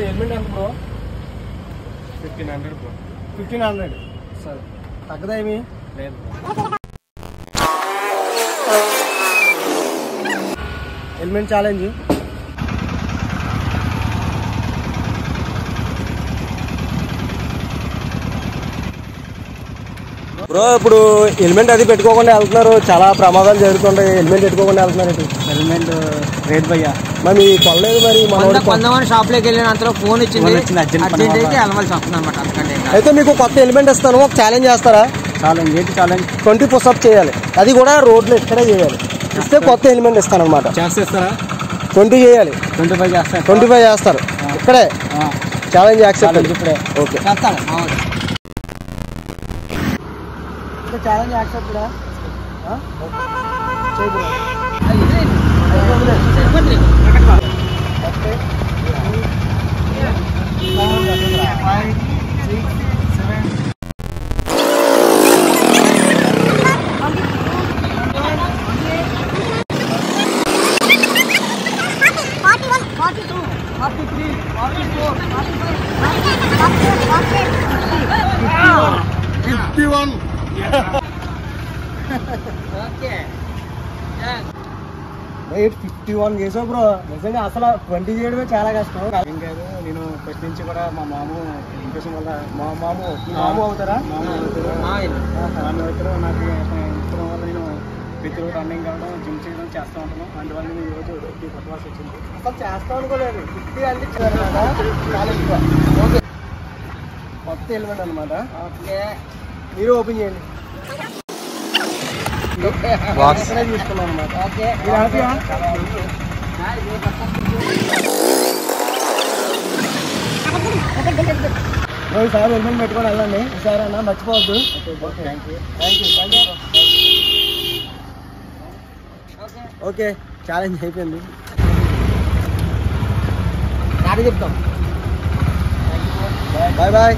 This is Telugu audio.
హెల్మెట్ ఎంత బ్రో? 1500 బ్రో. 1500 సరే, తగ్గదా ఏమి లేదు. Helmet challenge. బ్రో ఇప్పుడు హెల్మెట్ అది పెట్టుకోకుండా వెళ్తున్నారు, చాలా ప్రమాదాలు జరుగుతుంటాయి. హెల్మెట్ పెట్టుకోకుండా వెళ్తున్నారు. హెల్మెట్ రేట్ భయ్యా మరి కొనలేదు. మరి కొంతమంది షాప్ లోకి వెళ్ళిన అంతలో ఫోన్ ఇచ్చింది, అర్జెంట్ అయితే వెళ్ళవలసి వస్తుంది అనమాట. అయితే మీకు కొత్త హెల్మెట్ ఇస్తాను, ఒక ఛాలెంజ్ చేస్తారా? ఛాలెంజ్ ఏంటి ఛాలెంజ్? 20 పుషప్ చేయాలి, అది కూడా రోడ్లో ఇక్కడే చేయాలి. ఇస్తే కొత్త హెల్మెట్ ఇస్తాను అనమాట. చేస్తారా? 20 చేయాలి. 25 చేస్తారు. 25 చేస్తారు ఇక్కడే. Challenge accept. ఇప్పుడే ఓకే, ఛాలెంజ్ యాక్సెప్ట్. ఓకే 51 చేసావు బ్రో. నిజంగా అసలు 20 చేయడమే చాలా కష్టం. ఏం కాదు, నేను ఫస్ట్ నుంచి కూడా మా మాము ఇంప్రెషన్ వల్ల మాము అవుతారా? మాము అవుతారు. నాకు ఇష్టం వల్ల నేను ప్రతిరోజు రన్నింగ్ కావడం, జిమ్ చేయడం చేస్తూ ఉంటాను. అందువల్ల నేను ఈరోజు కొట్టవలసి వచ్చింది. అసలు చేస్తాం అనుకోలేదు. 50 అంటే చాలా ఎక్కువ. ఓకే, కొత్త హెల్మెట్ అనమాట. ఓకే, మీరు ఓపెన్ చేయండి. తీసుకున్నాం అనమాట. ఓకే. ఈసారి హెల్మెట్ పెట్టుకొని వెళ్ళండి. ఈసారి అన్న మర్చిపోవద్దు. ఓకే, ఛాలెంజ్ అయిపోయింది. చెప్తాం. Bye bye.